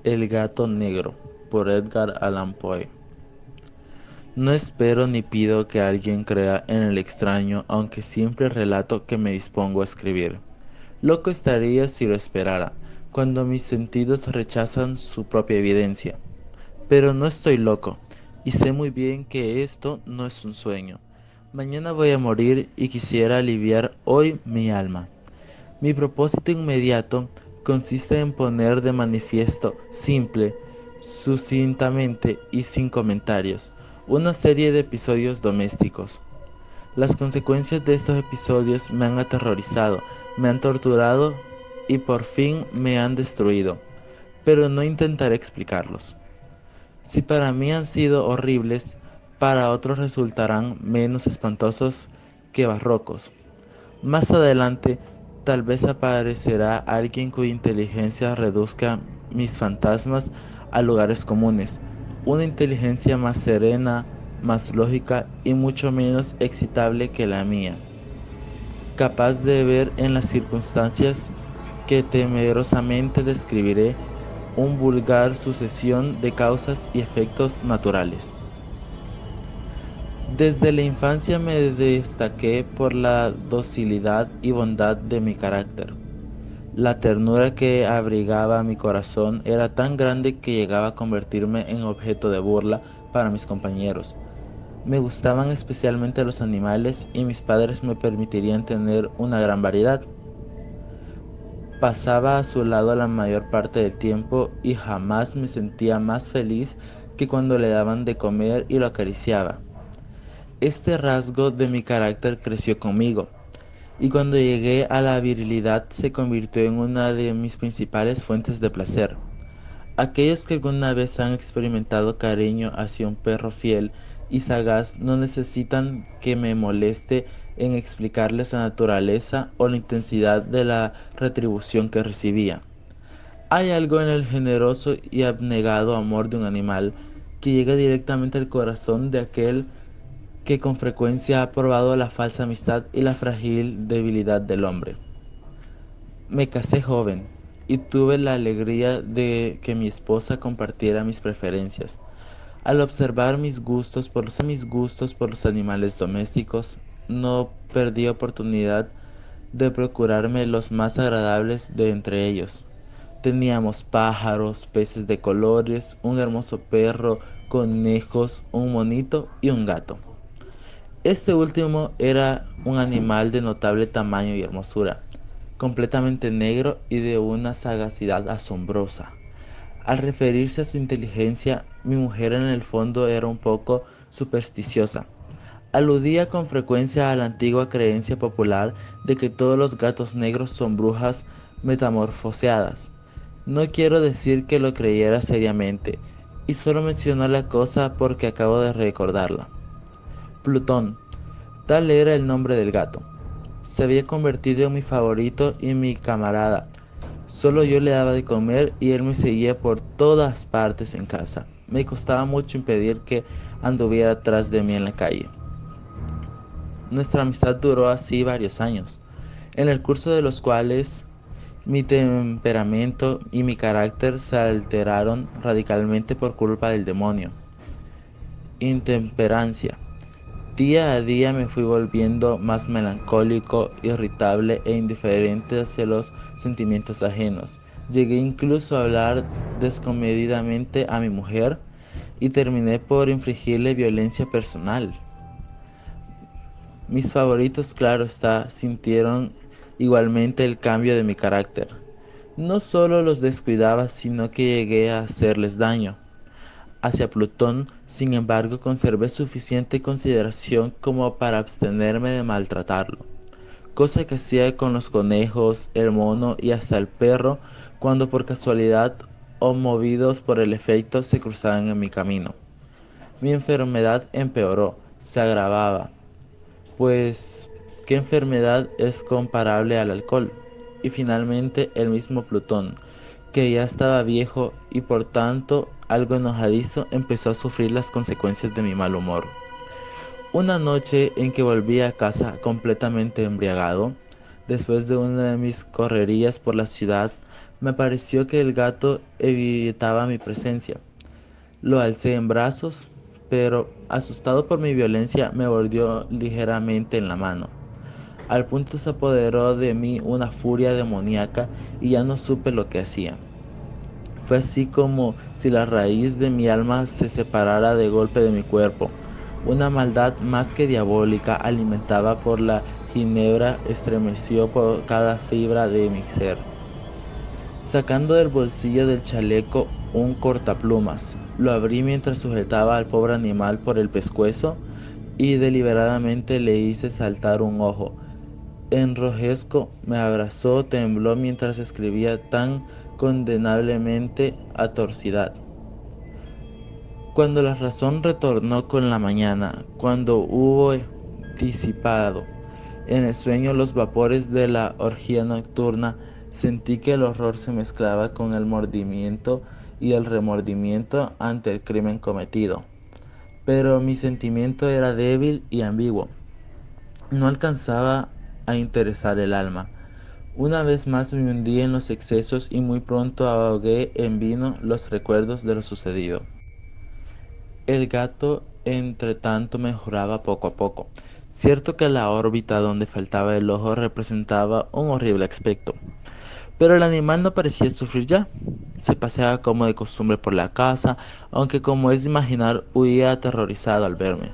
El gato negro, por Edgar Allan Poe. No espero ni pido que alguien crea en el extraño, aunque siempre relato que me dispongo a escribir. Loco estaría si lo esperara, cuando mis sentidos rechazan su propia evidencia. Pero no estoy loco, y sé muy bien que esto no es un sueño. Mañana voy a morir y quisiera aliviar hoy mi alma. Mi propósito inmediato consiste en poner de manifiesto, simple, sucintamente y sin comentarios, una serie de episodios domésticos. Las consecuencias de estos episodios me han aterrorizado, me han torturado y por fin me han destruido, pero no intentaré explicarlos. Si para mí han sido horribles, para otros resultarán menos espantosos que barrocos. Más adelante, tal vez aparecerá alguien cuya inteligencia reduzca mis fantasmas a lugares comunes, una inteligencia más serena, más lógica y mucho menos excitable que la mía, capaz de ver en las circunstancias que temerosamente describiré un vulgar sucesión de causas y efectos naturales. Desde la infancia me destaqué por la docilidad y bondad de mi carácter. La ternura que abrigaba mi corazón era tan grande que llegaba a convertirme en objeto de burla para mis compañeros. Me gustaban especialmente los animales y mis padres me permitirían tener una gran variedad. Pasaba a su lado la mayor parte del tiempo y jamás me sentía más feliz que cuando le daban de comer y lo acariciaba. Este rasgo de mi carácter creció conmigo, y cuando llegué a la virilidad se convirtió en una de mis principales fuentes de placer. Aquellos que alguna vez han experimentado cariño hacia un perro fiel y sagaz no necesitan que me moleste en explicarles la naturaleza o la intensidad de la retribución que recibía. Hay algo en el generoso y abnegado amor de un animal que llega directamente al corazón de aquel que con frecuencia ha probado la falsa amistad y la frágil debilidad del hombre. Me casé joven y tuve la alegría de que mi esposa compartiera mis preferencias. Al observar mis gustos por los animales domésticos, no perdí oportunidad de procurarme los más agradables de entre ellos. Teníamos pájaros, peces de colores, un hermoso perro, conejos, un monito y un gato. Este último era un animal de notable tamaño y hermosura, completamente negro y de una sagacidad asombrosa. Al referirse a su inteligencia, mi mujer en el fondo era un poco supersticiosa. Aludía con frecuencia a la antigua creencia popular de que todos los gatos negros son brujas metamorfoseadas. No quiero decir que lo creyera seriamente, y solo mencionó la cosa porque acabo de recordarla. Plutón, tal era el nombre del gato. Se había convertido en mi favorito y mi camarada. Solo yo le daba de comer y él me seguía por todas partes en casa. Me costaba mucho impedir que anduviera tras de mí en la calle. Nuestra amistad duró así varios años, en el curso de los cuales mi temperamento y mi carácter se alteraron radicalmente por culpa del demonio. Intemperancia. Día a día me fui volviendo más melancólico, irritable e indiferente hacia los sentimientos ajenos. Llegué incluso a hablar descomedidamente a mi mujer y terminé por infligirle violencia personal. Mis favoritos, claro está, sintieron igualmente el cambio de mi carácter. No solo los descuidaba, sino que llegué a hacerles daño. Hacia Plutón, sin embargo, conservé suficiente consideración como para abstenerme de maltratarlo, cosa que hacía con los conejos, el mono y hasta el perro cuando por casualidad o movidos por el efecto se cruzaban en mi camino. Mi enfermedad empeoró, se agravaba, pues ¿qué enfermedad es comparable al alcohol? Y finalmente el mismo Plutón, que ya estaba viejo y por tanto algo enojadizo, empezó a sufrir las consecuencias de mi mal humor. Una noche en que volví a casa completamente embriagado, después de una de mis correrías por la ciudad, Me pareció que el gato evitaba mi presencia. Lo alcé en brazos, pero asustado por mi violencia me mordió ligeramente en la mano. Al punto se apoderó de mí una furia demoníaca y ya no supe lo que hacía. Fue así como si la raíz de mi alma se separara de golpe de mi cuerpo. Una maldad más que diabólica, alimentada por la ginebra, estremeció por cada fibra de mi ser. Sacando del bolsillo del chaleco un cortaplumas, lo abrí mientras sujetaba al pobre animal por el pescuezo y deliberadamente le hice saltar un ojo. Enrojezco, me abrazó, tembló mientras escribía tan condenablemente atrocidad. Cuando la razón retornó con la mañana, cuando hubo disipado en el sueño los vapores de la orgía nocturna, sentí que el horror se mezclaba con el mordimiento y el remordimiento ante el crimen cometido. Pero mi sentimiento era débil y ambiguo. No alcanzaba a interesar el alma. Una vez más me hundí en los excesos y muy pronto ahogué en vino los recuerdos de lo sucedido. El gato, entre tanto, mejoraba poco a poco. Cierto que la órbita donde faltaba el ojo representaba un horrible aspecto, pero el animal no parecía sufrir ya. Se paseaba como de costumbre por la casa, aunque como es de imaginar, huía aterrorizado al verme.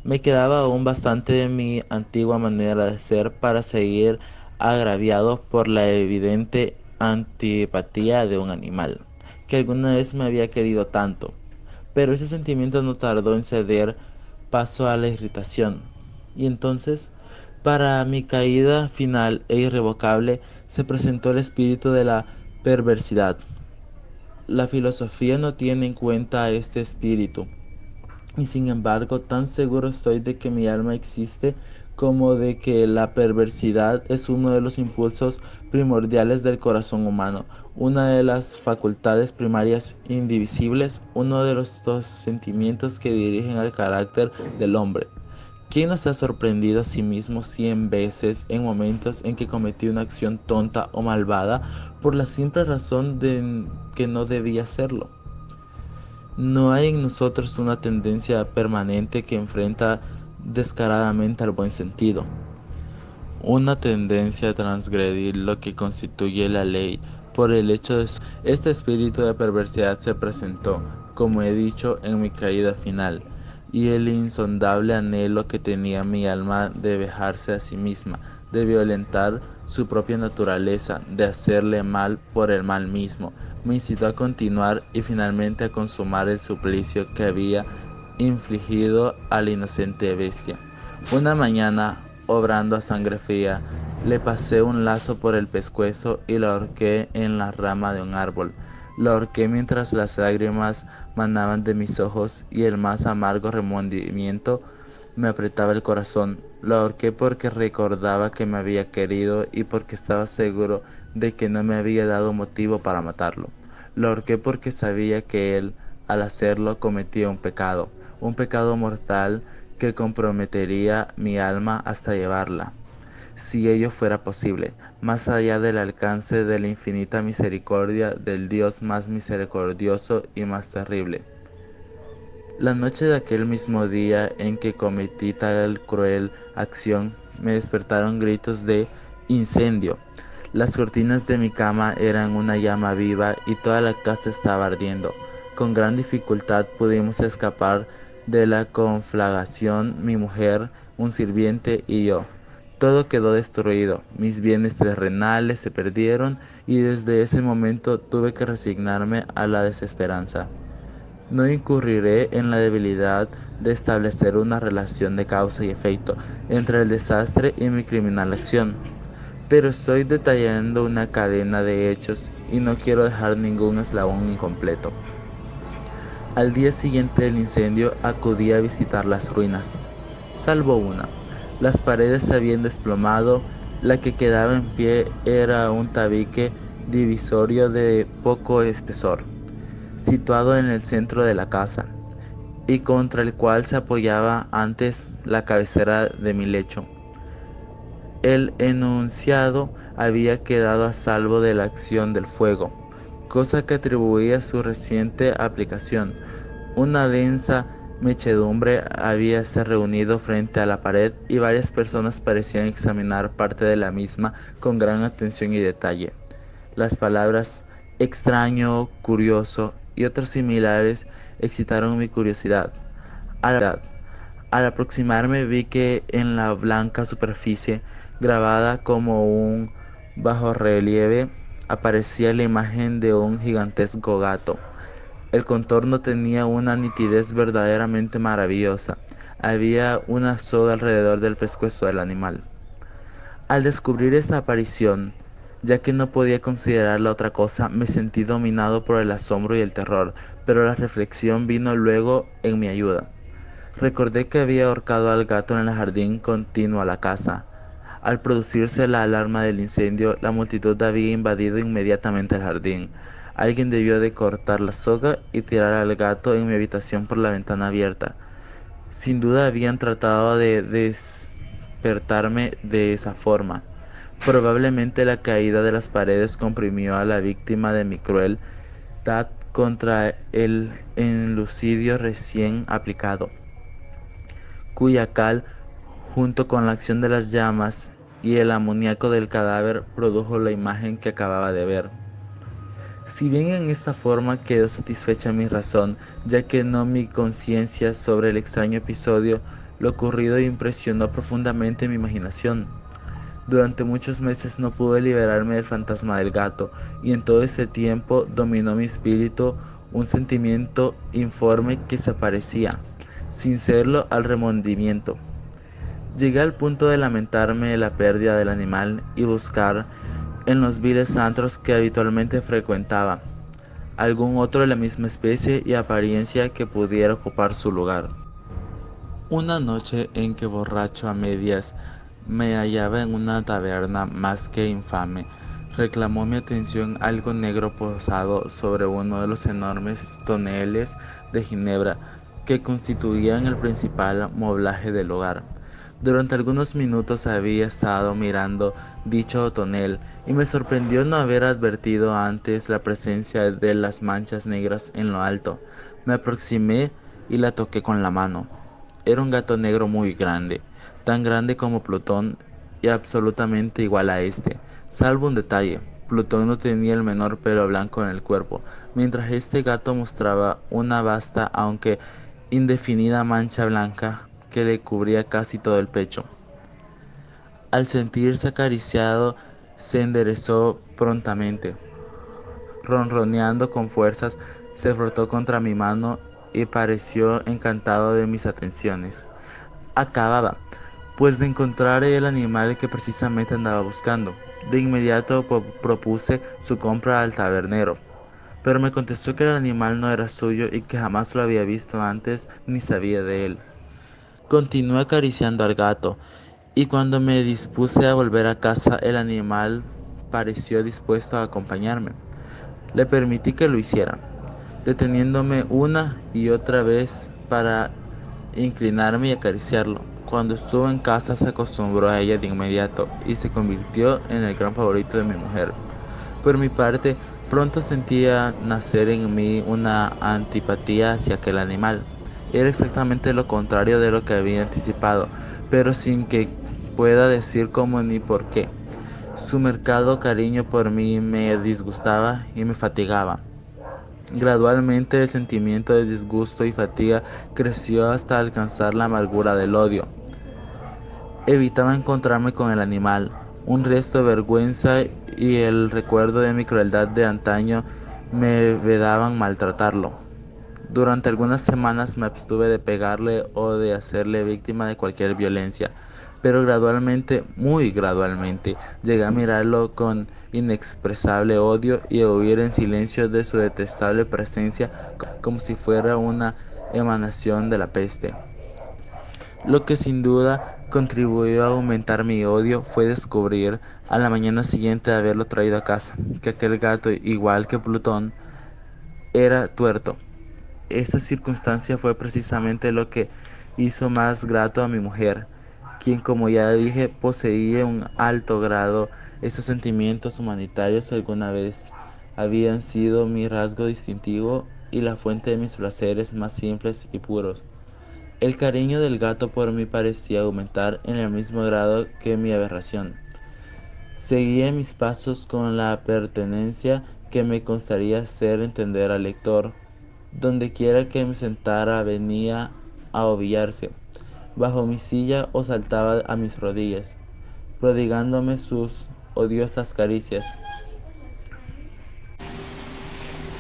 Me quedaba aún bastante de mi antigua manera de ser para seguir agraviado por la evidente antipatía de un animal, que alguna vez me había querido tanto. Pero ese sentimiento no tardó en ceder paso a la irritación. Y entonces, para mi caída final e irrevocable, se presentó el espíritu de la perversidad. La filosofía no tiene en cuenta a este espíritu, y sin embargo tan seguro estoy de que mi alma existe como de que la perversidad es uno de los impulsos primordiales del corazón humano, una de las facultades primarias indivisibles, uno de los dos sentimientos que dirigen al carácter del hombre. ¿Quién no se ha sorprendido a sí mismo 100 veces en momentos en que cometió una acción tonta o malvada por la simple razón de que no debía hacerlo? No hay en nosotros una tendencia permanente que enfrenta descaradamente al buen sentido, una tendencia a transgredir lo que constituye la ley por el hecho de este espíritu de perversidad se presentó, como he dicho, en mi caída final, y el insondable anhelo que tenía mi alma de vejarse a sí misma, de violentar su propia naturaleza, de hacerle mal por el mal mismo, me incitó a continuar y finalmente a consumar el suplicio que había infligido a la inocente bestia. Una mañana, obrando a sangre fría, le pasé un lazo por el pescuezo y la ahorqué en la rama de un árbol. La ahorqué mientras las lágrimas manaban de mis ojos y el más amargo remordimiento me apretaba el corazón. La ahorqué porque recordaba que me había querido y porque estaba seguro de que no me había dado motivo para matarlo. La ahorqué porque sabía que él, al hacerlo, cometía un pecado mortal que comprometería mi alma hasta llevarla, si ello fuera posible, más allá del alcance de la infinita misericordia del Dios más misericordioso y más terrible. La noche de aquel mismo día en que cometí tal cruel acción, me despertaron gritos de incendio. Las cortinas de mi cama eran una llama viva y toda la casa estaba ardiendo. Con gran dificultad pudimos escapar de la conflagración, mi mujer, un sirviente y yo. Todo quedó destruido, mis bienes terrenales se perdieron y desde ese momento tuve que resignarme a la desesperanza. No incurriré en la debilidad de establecer una relación de causa y efecto entre el desastre y mi criminal acción, pero estoy detallando una cadena de hechos y no quiero dejar ningún eslabón incompleto. Al día siguiente del incendio acudí a visitar las ruinas, salvo una. Las paredes se habían desplomado, la que quedaba en pie era un tabique divisorio de poco espesor, situado en el centro de la casa, y contra el cual se apoyaba antes la cabecera de mi lecho. El enunciado había quedado a salvo de la acción del fuego, cosa que atribuía a su reciente aplicación. Una densa muchedumbre habíase reunido frente a la pared y varias personas parecían examinar parte de la misma con gran atención y detalle. Las palabras extraño, curioso y otras similares excitaron mi curiosidad. Al aproximarme vi que en la blanca superficie, grabada como un bajorrelieve, aparecía la imagen de un gigantesco gato. El contorno tenía una nitidez verdaderamente maravillosa. Había una soga alrededor del pescuezo del animal. Al descubrir esa aparición, ya que no podía considerarla otra cosa, me sentí dominado por el asombro y el terror, pero la reflexión vino luego en mi ayuda. Recordé que había ahorcado al gato en el jardín continuo a la casa. Al producirse la alarma del incendio, la multitud había invadido inmediatamente el jardín. Alguien debió de cortar la soga y tirar al gato en mi habitación por la ventana abierta. Sin duda habían tratado de despertarme de esa forma. Probablemente la caída de las paredes comprimió a la víctima de mi crueldad contra el enlucidio recién aplicado, cuya cal, junto con la acción de las llamas y el amoníaco del cadáver, produjo la imagen que acababa de ver. Si bien en esta forma quedó satisfecha mi razón, ya que no mi conciencia sobre el extraño episodio, lo ocurrido impresionó profundamente mi imaginación. Durante muchos meses no pude liberarme del fantasma del gato, y en todo ese tiempo dominó mi espíritu un sentimiento informe que se parecía, sin serlo, al remordimiento. Llegué al punto de lamentarme la pérdida del animal y buscar, en los viles antros que habitualmente frecuentaba, algún otro de la misma especie y apariencia que pudiera ocupar su lugar. Una noche en que, borracho a medias, me hallaba en una taberna más que infame, reclamó mi atención algo negro posado sobre uno de los enormes toneles de ginebra que constituían el principal moblaje del hogar. Durante algunos minutos había estado mirando dicho tonel y me sorprendió no haber advertido antes la presencia de las manchas negras en lo alto. Me aproximé y la toqué con la mano. Era un gato negro muy grande, tan grande como Plutón y absolutamente igual a este, salvo un detalle: Plutón no tenía el menor pelo blanco en el cuerpo, mientras este gato mostraba una vasta, aunque indefinida mancha blanca que le cubría casi todo el pecho. Al sentirse acariciado, se enderezó prontamente. Ronroneando con fuerzas, se frotó contra mi mano y pareció encantado de mis atenciones. Acababa, pues, de encontrar el animal que precisamente andaba buscando. De inmediato propuse su compra al tabernero, pero me contestó que el animal no era suyo y que jamás lo había visto antes ni sabía de él. Continué acariciando al gato, y cuando me dispuse a volver a casa, el animal pareció dispuesto a acompañarme. Le permití que lo hiciera, deteniéndome una y otra vez para inclinarme y acariciarlo. Cuando estuvo en casa se acostumbró a ella de inmediato y se convirtió en el gran favorito de mi mujer. Por mi parte, pronto sentía nacer en mí una antipatía hacia aquel animal. Era exactamente lo contrario de lo que había anticipado, pero sin que pueda decir cómo ni por qué. Su marcado cariño por mí me disgustaba y me fatigaba. Gradualmente el sentimiento de disgusto y fatiga creció hasta alcanzar la amargura del odio. Evitaba encontrarme con el animal. Un resto de vergüenza y el recuerdo de mi crueldad de antaño me vedaban maltratarlo. Durante algunas semanas me abstuve de pegarle o de hacerle víctima de cualquier violencia, pero gradualmente, muy gradualmente, llegué a mirarlo con inexpresable odio y a huir en silencio de su detestable presencia como si fuera una emanación de la peste. Lo que sin duda contribuyó a aumentar mi odio fue descubrir, a la mañana siguiente de haberlo traído a casa, que aquel gato, igual que Plutón, era tuerto. Esta circunstancia fue precisamente lo que hizo más grato a mi mujer, quien, como ya dije, poseía un alto grado. Esos sentimientos humanitarios alguna vez habían sido mi rasgo distintivo y la fuente de mis placeres más simples y puros. El cariño del gato por mí parecía aumentar en el mismo grado que mi aberración. Seguía mis pasos con la pertenencia que me constaría hacer entender al lector. Dondequiera que me sentara venía a ovillarse bajo mi silla o saltaba a mis rodillas, prodigándome sus odiosas caricias.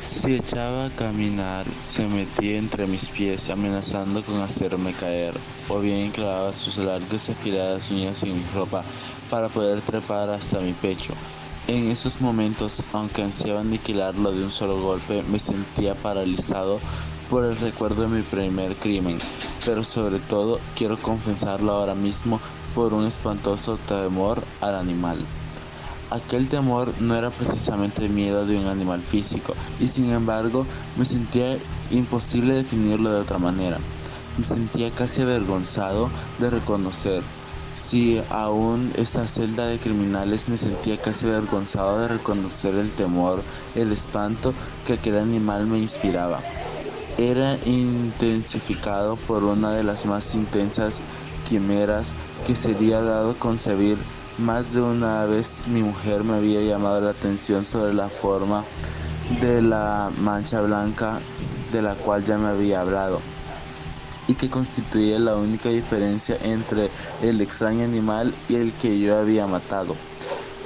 Si echaba a caminar, se metía entre mis pies amenazando con hacerme caer, o bien clavaba sus largas y afiladas uñas en mi ropa para poder trepar hasta mi pecho. En esos momentos, aunque ansiaba aniquilarlo de un solo golpe, me sentía paralizado por el recuerdo de mi primer crimen, pero sobre todo quiero confesarlo ahora mismo por un espantoso temor al animal. Aquel temor no era precisamente el miedo de un animal físico, y sin embargo me sentía imposible definirlo de otra manera. Me sentía casi avergonzado de reconocer. Si aún esta celda de criminales, me sentía casi avergonzado de reconocer el temor, el espanto que aquel animal me inspiraba. Era intensificado por una de las más intensas quimeras que sería dado concebir. Más de una vez mi mujer me había llamado la atención sobre la forma de la mancha blanca de la cual ya me había hablado, y que constituía la única diferencia entre el extraño animal y el que yo había matado.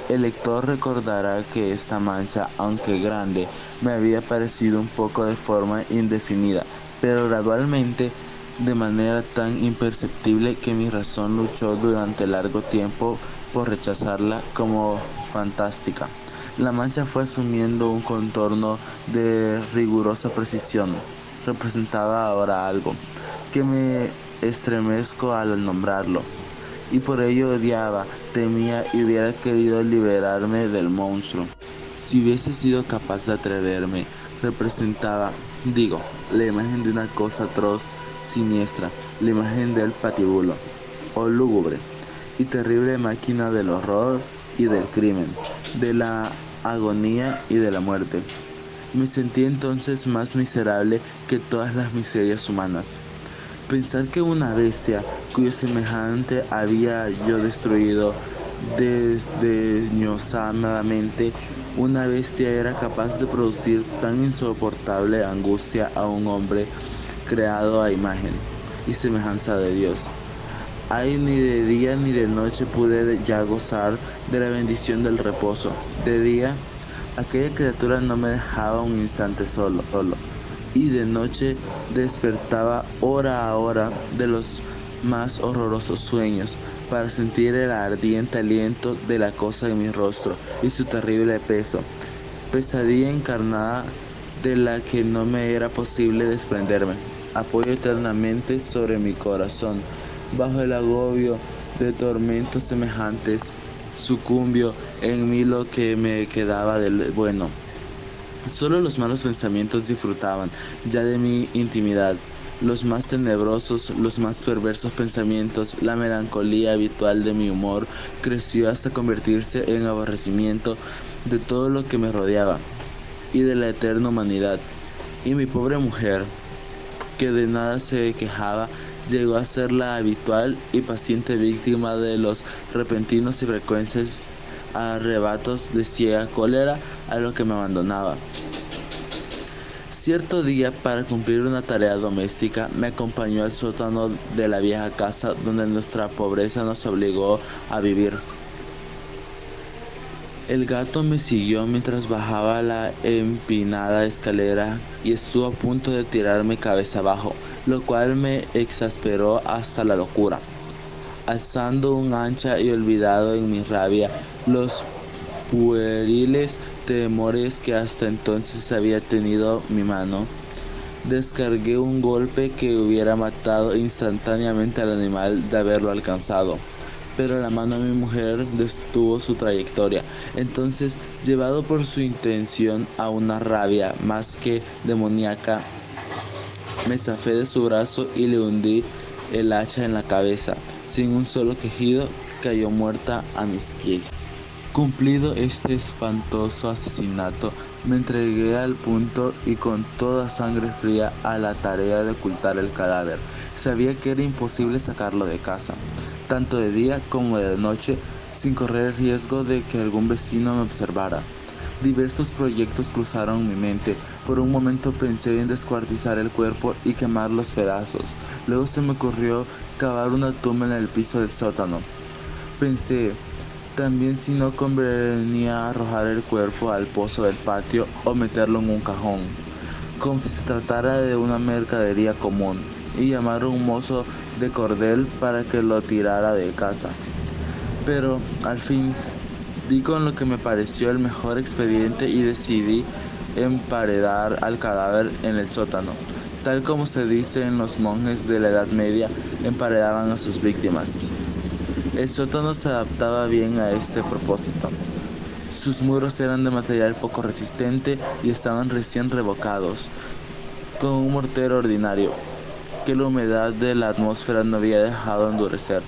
El lector recordará que esta mancha, aunque grande, me había parecido un poco de forma indefinida, pero gradualmente, de manera tan imperceptible que mi razón luchó durante largo tiempo por rechazarla como fantástica. La mancha fue asumiendo un contorno de rigurosa precisión. Representaba ahora algo que me estremezco al nombrarlo, y por ello odiaba, temía y hubiera querido liberarme del monstruo. Si hubiese sido capaz de atreverme, representaba, digo, la imagen de una cosa atroz, siniestra, la imagen del patíbulo, o lúgubre y terrible máquina del horror y del crimen, de la agonía y de la muerte. Me sentí entonces más miserable que todas las miserias humanas. Pensar que una bestia cuyo semejante había yo destruido desdeñosamente, una bestia era capaz de producir tan insoportable angustia a un hombre creado a imagen y semejanza de Dios. Ay, ni de día ni de noche pude ya gozar de la bendición del reposo. De día, aquella criatura no me dejaba un instante solo, y de noche despertaba hora a hora de los más horrorosos sueños para sentir el ardiente aliento de la cosa en mi rostro y su terrible peso, pesadilla encarnada de la que no me era posible desprenderme. Apoyo eternamente sobre mi corazón, bajo el agobio de tormentos semejantes, sucumbió en mí lo que me quedaba del bueno. Solo los malos pensamientos disfrutaban ya de mi intimidad, los más tenebrosos, los más perversos pensamientos. La melancolía habitual de mi humor creció hasta convertirse en aborrecimiento de todo lo que me rodeaba y de la eterna humanidad. Y mi pobre mujer, que de nada se quejaba, llegó a ser la habitual y paciente víctima de los repentinos y frecuentes arrebatos de ciega cólera a lo que me abandonaba. Cierto día, para cumplir una tarea doméstica, me acompañó al sótano de la vieja casa donde nuestra pobreza nos obligó a vivir. El gato me siguió mientras bajaba la empinada escalera y estuvo a punto de tirarme cabeza abajo, lo cual me exasperó hasta la locura. Alzando un ancha y olvidado en mi rabia los pueriles temores que hasta entonces había tenido mi mano, descargué un golpe que hubiera matado instantáneamente al animal de haberlo alcanzado. Pero la mano de mi mujer detuvo su trayectoria. Entonces, llevado por su intención a una rabia más que demoníaca, me zafé de su brazo y le hundí el hacha en la cabeza. sin un solo quejido, cayó muerta a mis pies. Cumplido este espantoso asesinato, me entregué al punto y con toda sangre fría a la tarea de ocultar el cadáver. Sabía que era imposible sacarlo de casa, tanto de día como de noche, sin correr el riesgo de que algún vecino me observara. Diversos proyectos cruzaron mi mente. Por un momento pensé en descuartizar el cuerpo y quemar los pedazos. Luego se me ocurrió cavar una tumba en el piso del sótano. Pensé también si no convenía arrojar el cuerpo al pozo del patio o meterlo en un cajón, como si se tratara de una mercadería común, y llamar a un mozo de cordel para que lo tirara de casa. Pero al fin di con lo que me pareció el mejor expediente y decidí emparedar al cadáver en el sótano, tal como se dice en los monjes de la Edad Media emparedaban a sus víctimas. El sótano se adaptaba bien a este propósito. Sus muros eran de material poco resistente y estaban recién revocados, con un mortero ordinario, que la humedad de la atmósfera no había dejado endurecer.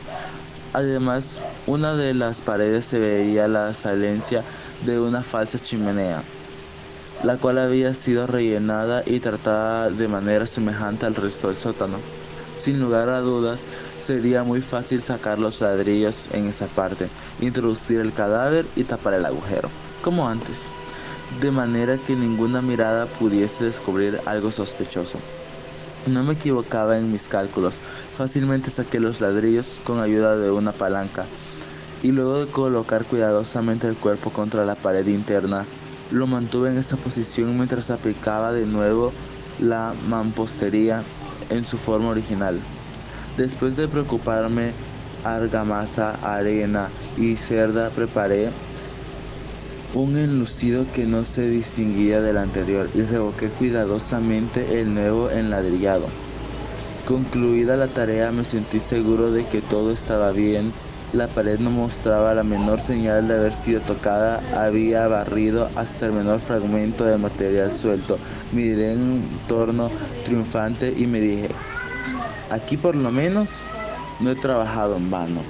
Además, una de las paredes se veía la salencia de una falsa chimenea, la cual había sido rellenada y tratada de manera semejante al resto del sótano. Sin lugar a dudas, sería muy fácil sacar los ladrillos en esa parte, introducir el cadáver y tapar el agujero, como antes, de manera que ninguna mirada pudiese descubrir algo sospechoso. No me equivocaba en mis cálculos. Fácilmente saqué los ladrillos con ayuda de una palanca y luego de colocar cuidadosamente el cuerpo contra la pared interna, lo mantuve en esa posición mientras aplicaba de nuevo la mampostería en su forma original. Después de preocuparme, argamasa, arena y cerda, preparé un enlucido que no se distinguía del anterior y revoqué cuidadosamente el nuevo enladrillado. Concluida la tarea, me sentí seguro de que todo estaba bien. La pared no mostraba la menor señal de haber sido tocada. Había barrido hasta el menor fragmento de material suelto. Miré en torno triunfante y me dije: aquí por lo menos no he trabajado en vano.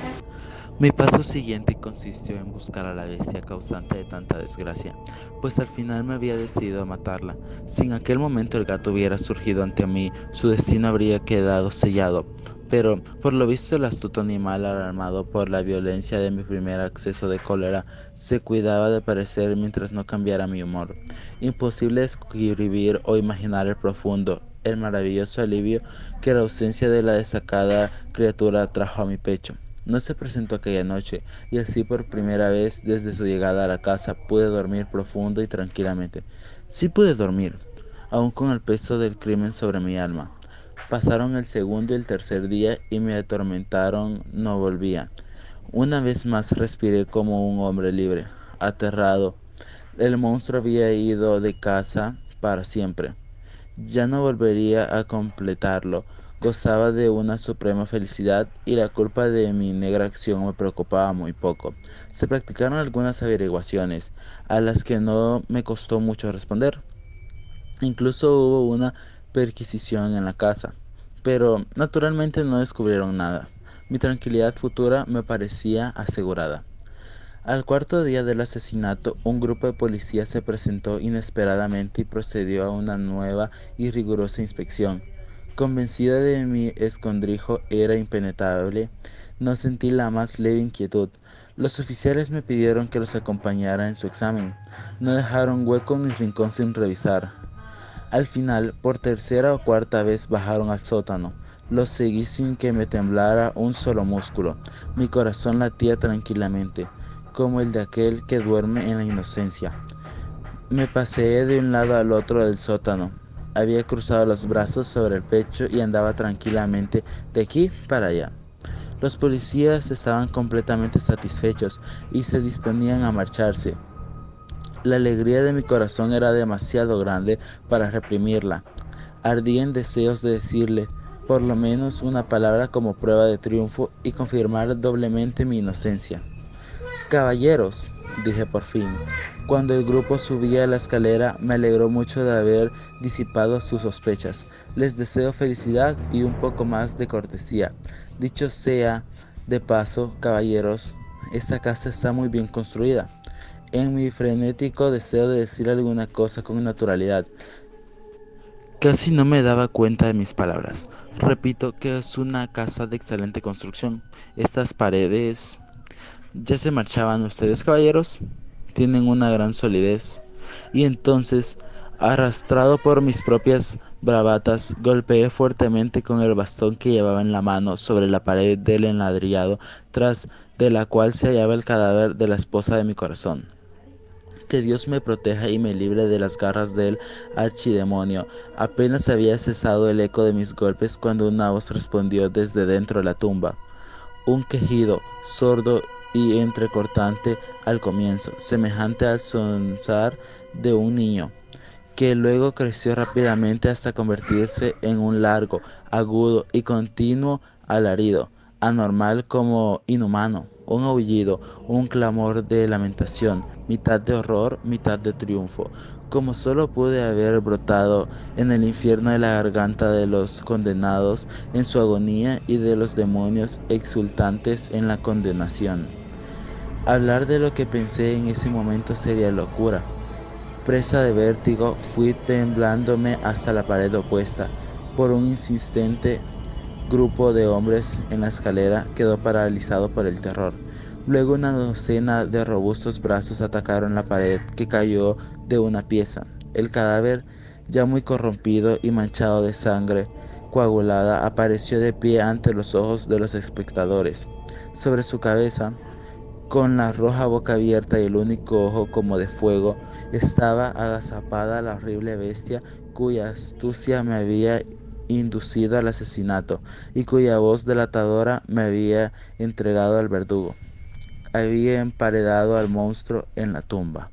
Mi paso siguiente consistió en buscar a la bestia causante de tanta desgracia, pues al final me había decidido a matarla. Si en aquel momento el gato hubiera surgido ante mí, su destino habría quedado sellado. Pero, por lo visto, el astuto animal, alarmado por la violencia de mi primer acceso de cólera, se cuidaba de parecer mientras no cambiara mi humor. Imposible describir o imaginar el maravilloso alivio que la ausencia de la destacada criatura trajo a mi pecho. No se presentó aquella noche, y así por primera vez desde su llegada a la casa pude dormir profundo y tranquilamente. Sí pude dormir, aun con el peso del crimen sobre mi alma. Pasaron el segundo y el tercer día y me atormentaron no volvía. Una vez más respiré como un hombre libre, aterrado. El monstruo había ido de casa para siempre. Ya no volvería a completarlo. Gozaba de una suprema felicidad y la culpa de mi negra acción me preocupaba muy poco. Se practicaron algunas averiguaciones, a las que no me costó mucho responder. Incluso hubo una perquisición en la casa, pero naturalmente no descubrieron nada. Mi tranquilidad futura me parecía asegurada. Al cuarto día del asesinato, un grupo de policías se presentó inesperadamente y procedió a una nueva y rigurosa inspección. Convencida de que mi escondrijo era impenetrable, no sentí la más leve inquietud. Los oficiales me pidieron que los acompañara en su examen. No dejaron hueco ni rincón sin revisar. Al final, por tercera o cuarta vez bajaron al sótano. Los seguí sin que me temblara un solo músculo. Mi corazón latía tranquilamente, como el de aquel que duerme en la inocencia. Me paseé de un lado al otro del sótano. Había cruzado los brazos sobre el pecho y andaba tranquilamente de aquí para allá. Los policías estaban completamente satisfechos y se disponían a marcharse. La alegría de mi corazón era demasiado grande para reprimirla. Ardía en deseos de decirle por lo menos una palabra como prueba de triunfo y confirmar doblemente mi inocencia. Caballeros, dije por fin, cuando el grupo subía la escalera, me alegró mucho de haber disipado sus sospechas. Les deseo felicidad y un poco más de cortesía. Dicho sea De paso, caballeros, esta casa está muy bien construida. En mi frenético deseo de decir alguna cosa con naturalidad, casi no me daba cuenta de mis palabras. Repito que es una casa de excelente construcción. Estas paredes... ¿Ya se marchaban ustedes, caballeros? Tienen una gran solidez. Y entonces, arrastrado por mis propias bravatas, golpeé fuertemente con el bastón que llevaba en la mano sobre la pared del enladrillado, tras de la cual se hallaba el cadáver de la esposa de mi corazón. Que Dios me proteja y me libre de las garras del archidemonio. Apenas había cesado el eco de mis golpes cuando una voz respondió desde dentro de la tumba. Un quejido sordo y entrecortante al comienzo, semejante al sonzar de un niño, que luego creció rápidamente hasta convertirse en un largo, agudo y continuo alarido, anormal como inhumano, un aullido, un clamor de lamentación, mitad de horror, mitad de triunfo, como solo pude haber brotado en el infierno de la garganta de los condenados en su agonía y de los demonios exultantes en la condenación. Hablar de lo que pensé en ese momento sería locura. Presa de vértigo, fui temblándome hasta la pared opuesta. Por un insistente grupo de hombres en la escalera quedó paralizado por el terror. Luego una docena de robustos brazos atacaron la pared, que cayó de una pieza. El cadáver, ya muy corrompido y manchado de sangre coagulada, apareció de pie ante los ojos de los espectadores. Sobre su cabeza, con la roja boca abierta y el único ojo como de fuego, estaba agazapada la horrible bestia cuya astucia me había inducido al asesinato y cuya voz delatadora me había entregado al verdugo. Había emparedado al monstruo en la tumba.